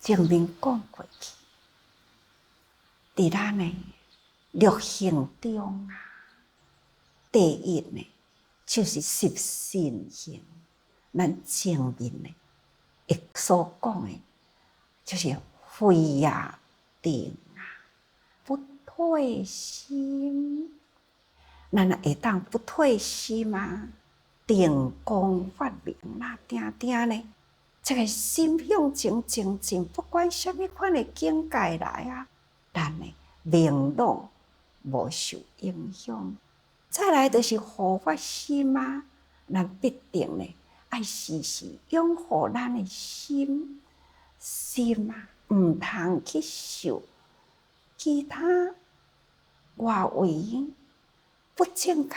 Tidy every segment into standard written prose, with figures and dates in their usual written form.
前面讲过去，伫咱的六行中啊，第一呢就是十善行。咱前面呢，所讲的，就是慧也定啊，不退心。咱会当不退心啊，定光发明啦，定定呢，这个心向前前进，不管什么款的境界来啊，咱呢明朗无受影响。再来就是护法心啊，咱必定呢爱时时拥护咱的心，心啊，唔通去受其他外围不正确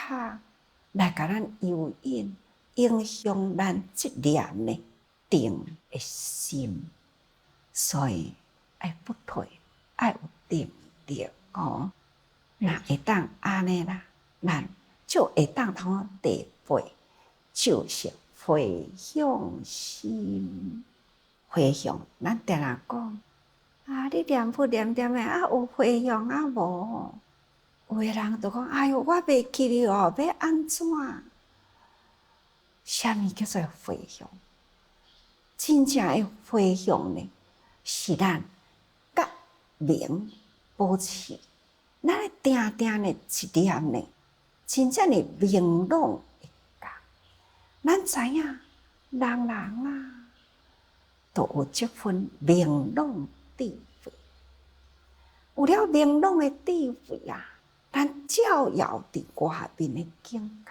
来甲咱诱引，影响咱这念的定的心。所以爱不退，爱有定力哦。那会当安尼啦，咱就会当通第八，就是回向心。回向，咱定定讲啊，你念佛念的啊，有回向啊无？有的人就讲，哎哟，我袂记哩哦，要安怎？什么叫做回向？真正的回向呢，是咱觉明保持，咱会定定的一念呢，真正的明朗会讲。咱知影，人啊，都有这份明朗智慧。有了明朗的智慧啊，咱照耀伫外面的境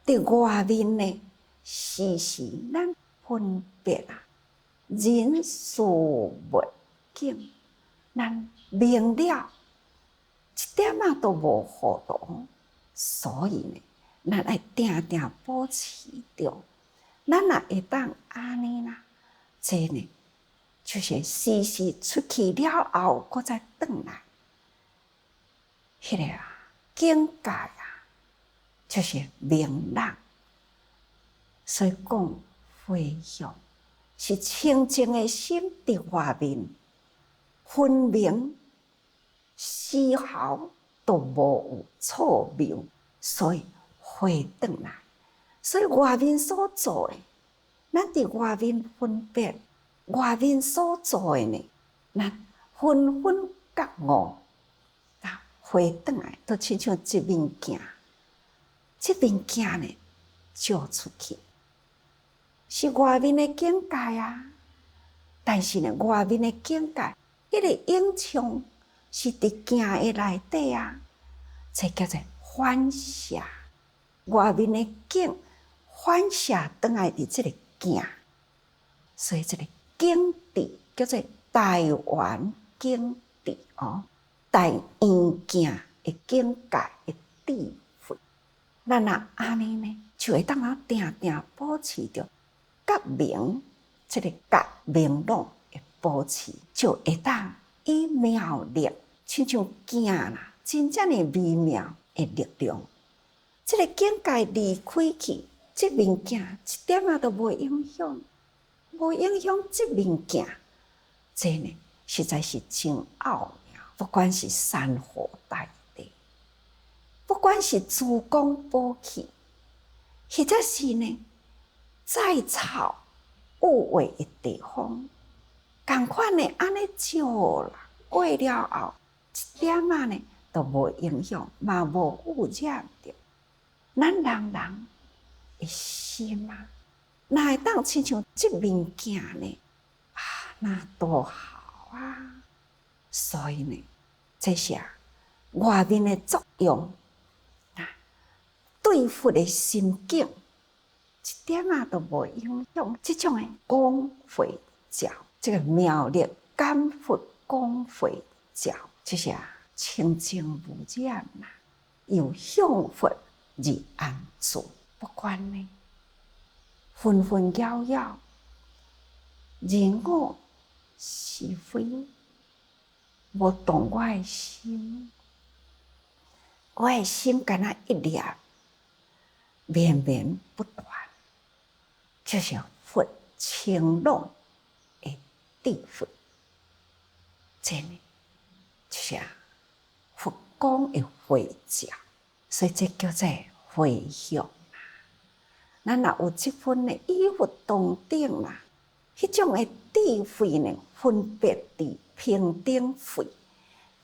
界，伫外面呢，时时咱分别啊，人事物境，咱明了，一点仔都无糊涂。所以呢，咱爱定定保持着，咱若会当安尼啦，这呢，就是时时出去了后，搁再转来。迄个啊，境界啊，就是明朗。所以讲回向，是清净的心伫外面，分明丝毫都无有错谬，所以回转来。所以外面所做的，咱伫外面分别，外面所做的呢，咱分分觉悟。回转来，都亲像一面镜，这面镜呢，照出去，是外面的境界啊。但是呢，外面的境界，迄个影像是伫镜的内底啊，这叫做反射。外面的景反射转来伫这个镜，所以这个境地叫做台湾境地哦。大圆镜的境界的智慧，咱若安尼呢，就会当定定保持着觉明，这个觉明朗的保持，就会当以妙力，亲像镜啦，真正的微妙的力量。这个境界离开去，这面镜一点仔都无影响，无影响这面镜，这呢实在是真奥。不管是山河大地，不管是珠光宝气，或者是呢在草有为的地方，同款的安尼照啦，过了后一点仔呢都无影响，嘛无污染着咱人的心啊。哪会当亲像这面镜呢？啊，那多好啊！所以呢，这是外面的作用啊，对佛的心境一点仔都无影响。这种的光慧照，这个妙力感佛光慧照，就是清净无染啦，又向佛而安住。不管呢，纷纷扰扰，人我是非。无动我的心，我的心敢若一念绵绵不断，就是佛清朗的智慧，真诶，就是佛讲的回教，所以这叫做回向。咱若有即份的以佛同顶啦，迄种的智慧呢，分别伫平等慧，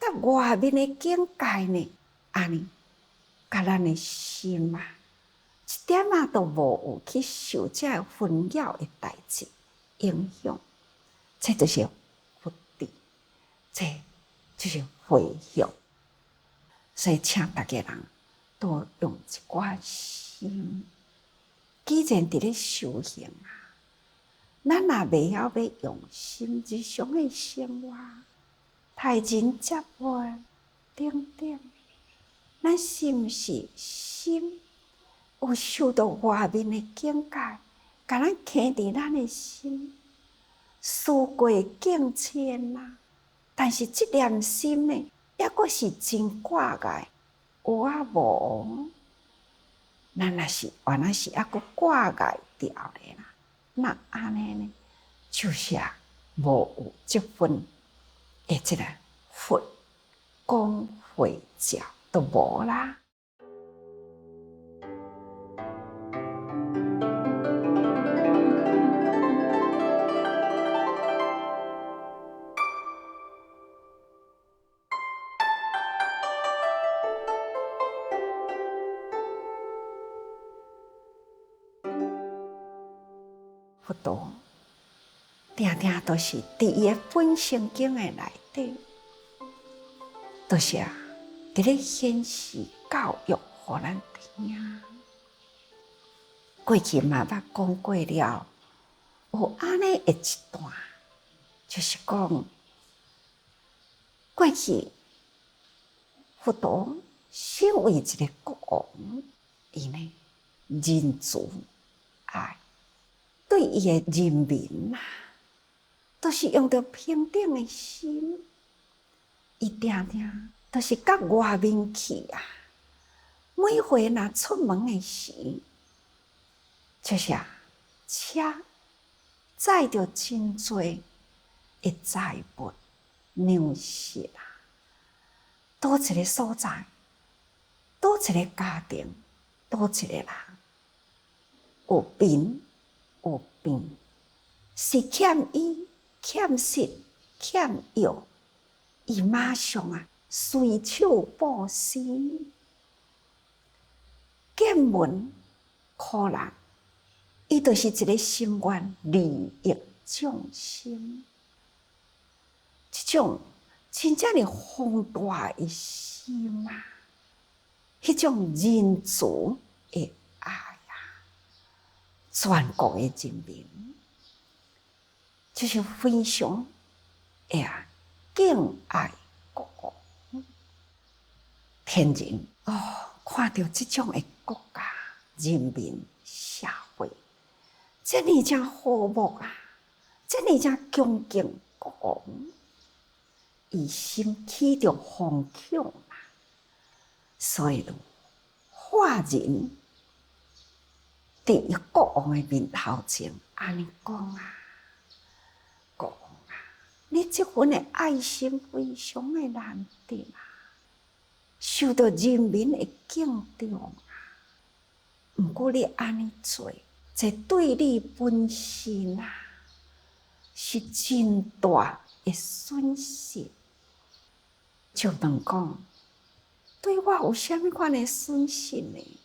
甲外面的境界呢，安尼，甲咱的心一点都无有去受这纷扰的代志影响，这就是佛智，这就是回向。所以，请大家人多用一寡心。既然伫咧修行咱若袂晓要用心日常的生活，待人接物等等，咱是毋是心有受到外面的境界，甲咱牵伫咱的心，事过境迁啦。但是即念心呢，抑阁是真挂碍，有无？咱若是原来是抑阁挂碍掉咧啦，那安尼呢，就是无有即份的即个佛讲回教都无啦。佛陀定定都是伫伊的本性经的内底，都是伫咧显示教育互咱听。过去嘛捌讲过了，有安尼的一段，就是讲过去佛陀身为一个国王，伊呢仁慈爱。对伊的人民都是用着平等的心，伊定定都是甲外面去每回若出门的时，就是车载着真侪的财物、粮食倒一个所在，倒一个家庭，倒一个人有病。有病是欠医、欠食、欠药，伊马上随手布施，见闻苦难，伊就是一个心愿利益众生，这种真正的宏大的心迄种仁慈的爱。全国的人民就是非常敬爱国王。天人看到这种的国家、人民、社会，这么正和睦这么正恭敬国王，伊心起着惶恐所以化人。伫伊国王的面头前，安尼讲国王你这份的爱心非常的难得受到人民的敬重毋过你安尼做，这对你本身是真大的损失。就问讲，对我有啥物款的损失呢？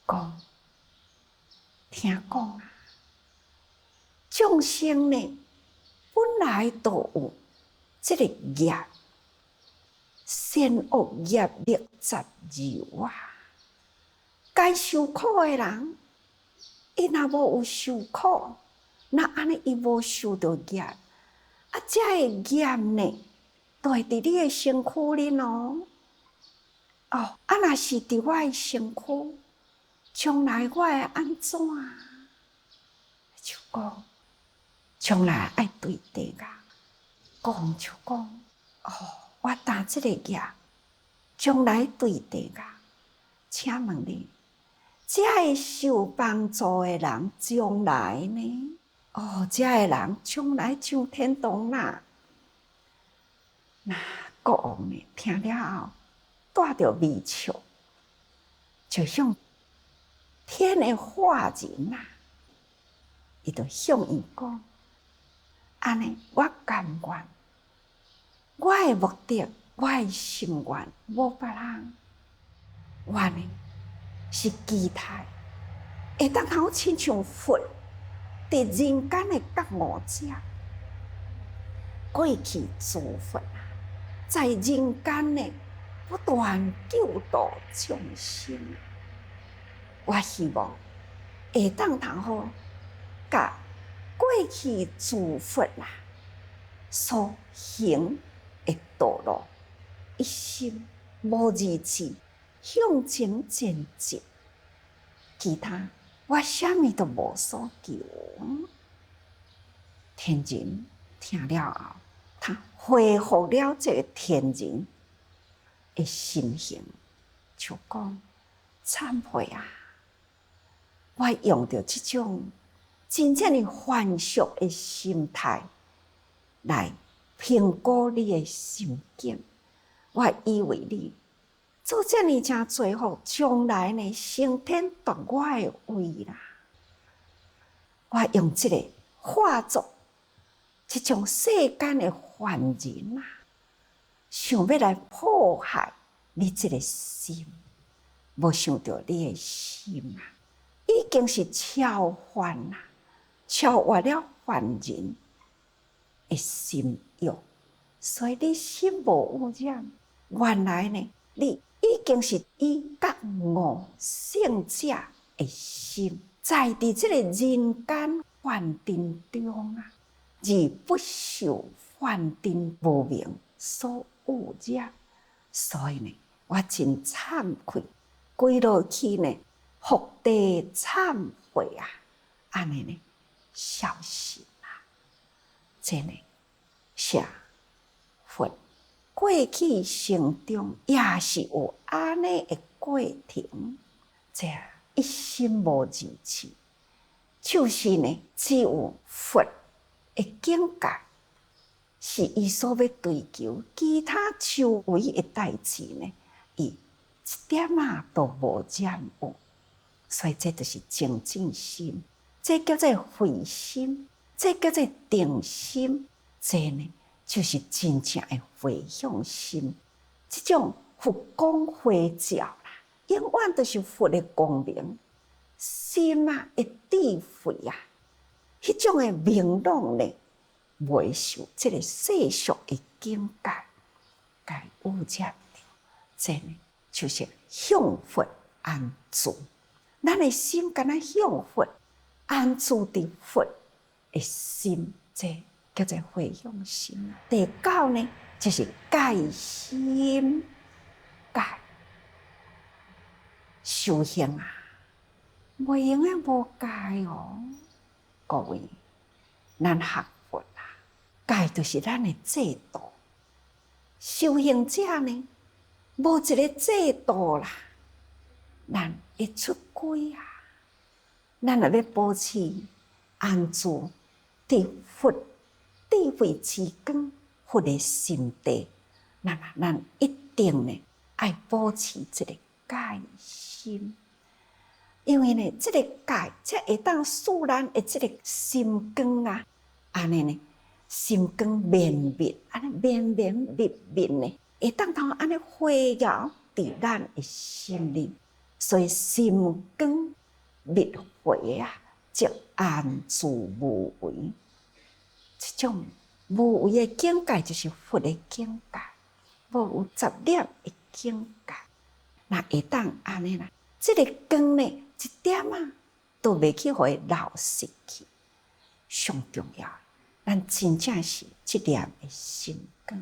讲。听讲众生呢，本来都有这个业，善恶业力杂糅该受苦的人，伊若无有受苦，那安尼伊无受到业，这个业呢，都会伫你的身躯里若是伫我的身躯。将来我会安怎？就讲将来爱对地讲就讲我担这个业，将来对地请问你，这个受帮助的人，将来呢？哦，这个人将来上天堂啦。那国王呢，听了后，带着微笑，就向天的化人啊，伊就向伊讲：安尼，我甘愿，我的目的，我的心愿，无别人，我呢是期待，会当好亲像佛伫人间的觉悟者，过去诸佛啊，在人间呢不断救度众生。我希望会当通好，甲过去诸佛啊所行的道路，一心无二志，向前前进。其他我啥物都无所求。天人听了后，他恢复了这个天人的心性，就讲：忏悔啊！我用着这种真正的凡俗的心态来评估你的心境。我以为你做这么正最好，将来呢升天夺我的位啦。我用这个化作这种世间的凡人啊，想要来迫害你这个心，无想到你的心啊，已经是超凡啦，超越了凡人的心欲，所以你心无污染。原来呢，你已经是以觉悟圣者的心，在伫这个人间幻境中啊，而不受幻境无明所污染。所以呢，我真惭愧，跪落去呢，伏地忏悔啊！安尼呢，小心啊！这呢，是佛过去生中也是有安尼的过程，这一心无二志，就是呢，只有佛的境界是伊所要追求，其他周围的代志呢，伊一点仔都无沾有。所以这就是清净心，这叫做慧心，这叫做定心，这呢就是真正的回向心。这种佛光回照啦，永远都是佛的光明，心啊的智慧啊，迄种的明朗呢，袂受这个世俗的境界给污染。这呢就是向佛安住。咱的心敢若向佛安住伫佛的心，这叫做回向心。第九呢，就是戒心戒修行啊，袂用诶无戒哦。各位，咱学佛啊，戒就是咱的制度。修行者呢，无一个制度啦，咱会出轨啊！咱若要保持安住伫佛智慧之光、佛的心地，咱一定呢爱保持这个戒心，因为呢，这个戒才会当使咱的这个心光啊，安尼呢，心光绵密，安尼绵绵密密呢，会当通安尼回绕伫咱的心里。所以心光密回啊，即安住无为。这种无为的境界，就是佛的境界，无有杂念的境界。那会当安尼啦，这个光呢，一点啊都袂去互伊流失去。上重要，咱真正是这念的心光。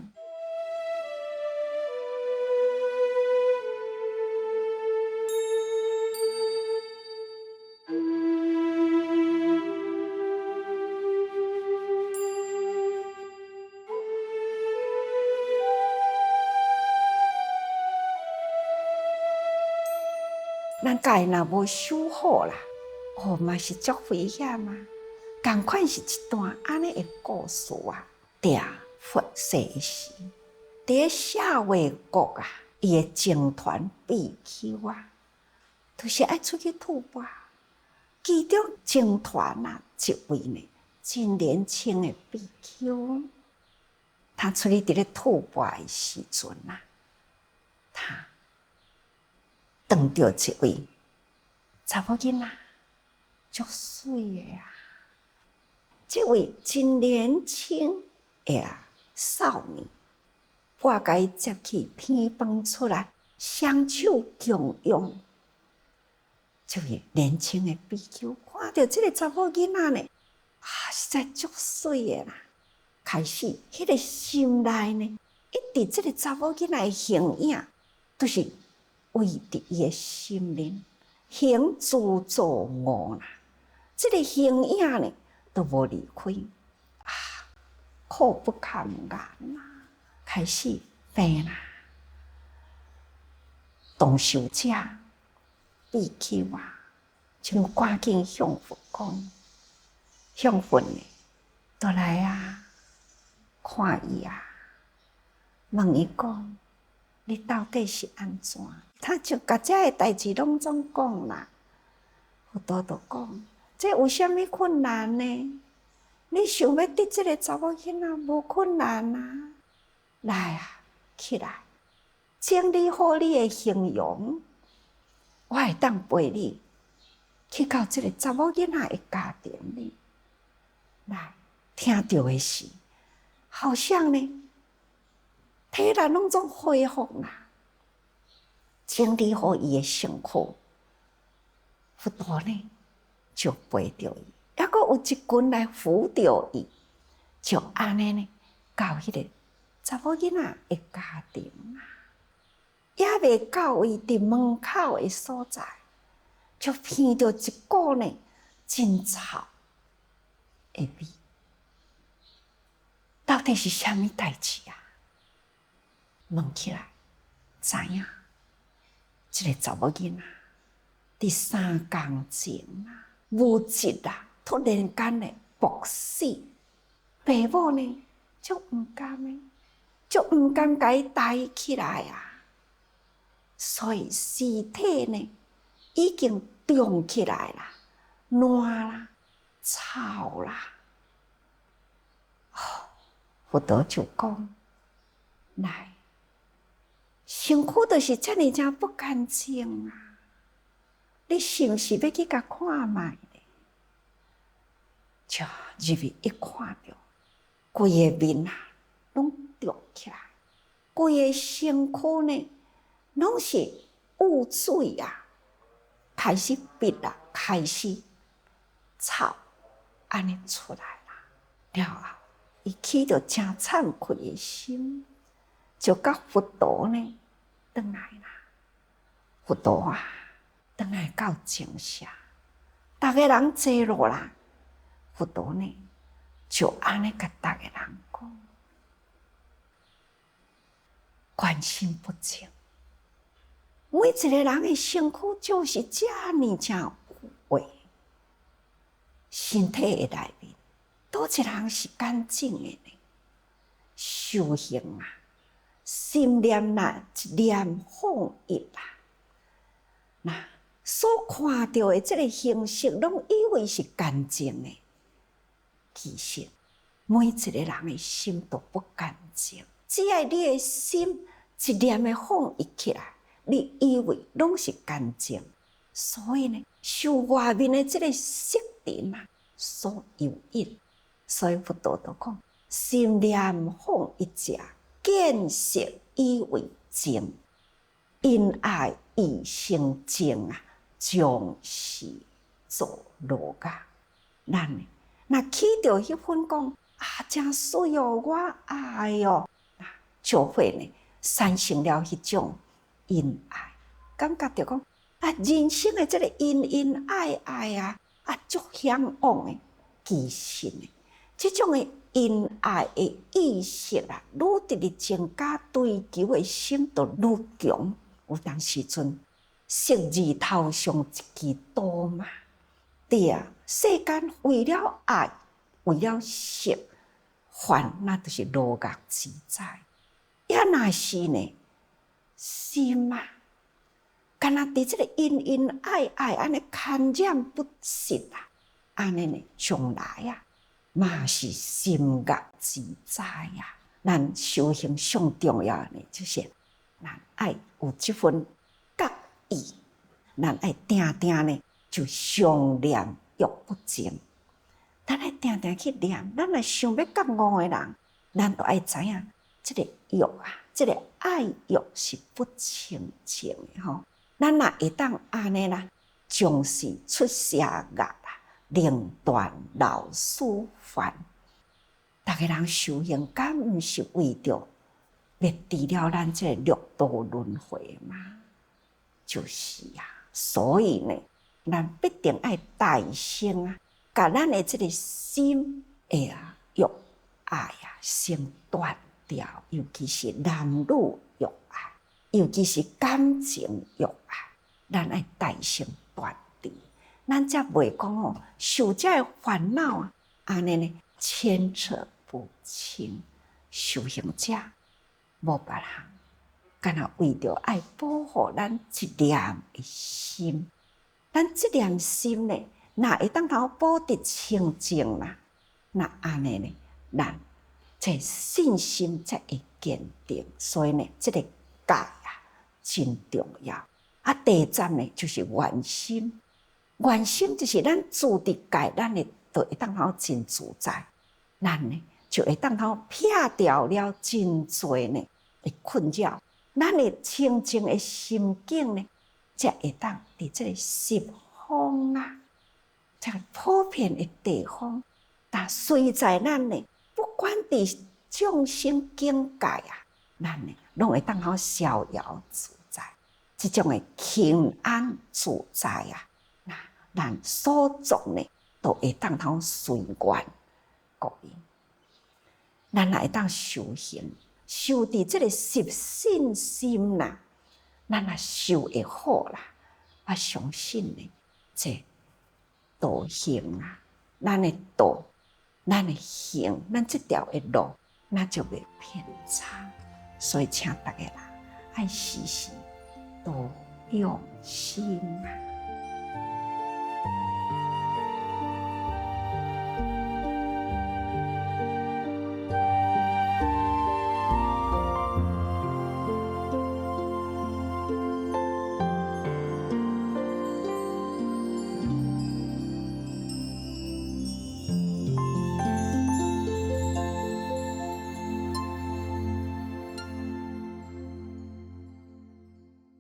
咱戒若无守好啦，嘛是足危险啊！同款是一段安尼的故事啊。伫佛世时，伫社会国啊，伊的僧团比丘啊，就是爱出去吐蕃。其中僧团啊，一位呢，真年轻的比丘，他出去伫咧吐蕃的时阵啊，他碰到一位查某囡仔，足水的啊！这位真年轻的少年，我甲伊接去偏饭出来，双手共用。这位年轻的比丘看到这个查某囡仔呢，实在足水的啦！开始，迄个心内呢，一直这个查某囡仔的形影，都是为伫伊的心灵行自作恶啦。这个形影呢，都无离开苦不堪言啦，开始病啦。同修者比丘啊，就赶紧向佛讲，向佛呢，倒来啊，看伊啊，问伊讲，你到底是安怎？他就把这个代志拢总讲啦。佛陀就讲，这有啥物困难呢？你想要得这个查某囡仔无困难啊！来啊，起来，整理好你的形容，我会当陪你去到这个查某囡仔的家庭里。来，听到的是，好像呢，体力拢总恢复啦，整理好伊的身躯，佛陀呢就陪着伊。还佫有一群来扶着伊，就安尼呢，到迄个查某囡仔的家庭啊，也未到伊伫门口的所在，就闻到一股呢真臭的味。到底是啥物代志啊？问起来，知影，这个查某囡仔伫3工前啊，无一啊。突然间呢，暴死，爸母呢就唔甘呢，就唔甘甲伊抬起来啊，所以尸体呢已经冻起来啦，烂啦，臭啦。佛陀就讲，来，身躯就是遮尔正不干净啊，你是毋是要去甲看卖？就入去一看到，规个面啊，拢冻起来，规个身躯呢，拢是污水啊，开始闭啦，开始臭，安尼出来啦。了后，伊起着真惭愧的心，就甲佛陀呢，倒来啦。佛陀啊，倒来到静舍，逐个人坐落来。佛陀呢，就安尼甲逐个人讲，关心不净。每一个人的身躯就是遮尔正有味，身体的内面，倒一人是干净的呢？修行啊，心念呐，一念放逸啦，那所看到的这个形式，拢以为是干净的。其实，每一个人的心都不干净。只要你的心一念的放逸起来，你以为拢是干净，所以呢，受外面的这个色尘啊所诱引。所以佛陀就讲：心念放逸者，见色以为净，因爱以生净啊，将是作罗啊。咱呢？那起到迄份讲真水哦，我爱哦，就会呢产生了迄种因爱，感觉着讲人生的这个因爱啊，足向往的。其实呢，这种的因爱的意识啊，愈直直增加，追求的心就愈强。有当时阵，昔日头上一支刀嘛，对，世间为了爱，为了色，烦那就是落恶之灾。也若是呢，心啊，敢若伫这个恩恩爱爱安尼牵染不实啊，安尼呢，将来啊，嘛是心恶之灾啊。咱修行上重要呢，就是咱爱有这份觉意，咱爱定定呢，就常念欲不净。咱爱定定去念，咱若想要觉悟的人，咱都爱知影，这个欲啊，这个爱欲是不清净的吼。咱若会当安尼啦，从事出邪恶啦，令断老死烦。逐个人修行，敢毋是为着灭除了咱这六道轮回吗？就是啊，所以呢，咱必定爱大声啊，把咱的这个心欲爱啊，先断掉。尤其是男女欲爱，尤其是感情欲爱，咱爱大声断除，咱才袂讲哦，受这个烦恼啊，安尼呢牵扯不清。修行者无别人，干那为着爱保护咱一念的心，咱这念心呢，哪会当头保持清净啦？那安尼呢，咱这信心才会坚定。所以呢，这个戒啊，真重要。啊，第三呢，就是愿心。愿心就是咱住伫戒，咱呢就会当头真自在。咱呢就会当头撇掉了真多呢的困扰。咱的清净的心境呢，才会当伫这个十方啊，这个普遍的地方，但随在咱呢，不管伫众生境界啊，咱呢拢会当好逍遥自在。这种的平安自在啊，那咱所做呢，都会当头随缘各因。咱来当修行，修伫这个十信心啦，咱也修会好啦。我相信呢，这道行啊，咱的道，咱的行，咱这条的路，咱就袂偏差。所以，请大家啦，爱时时多用心啊。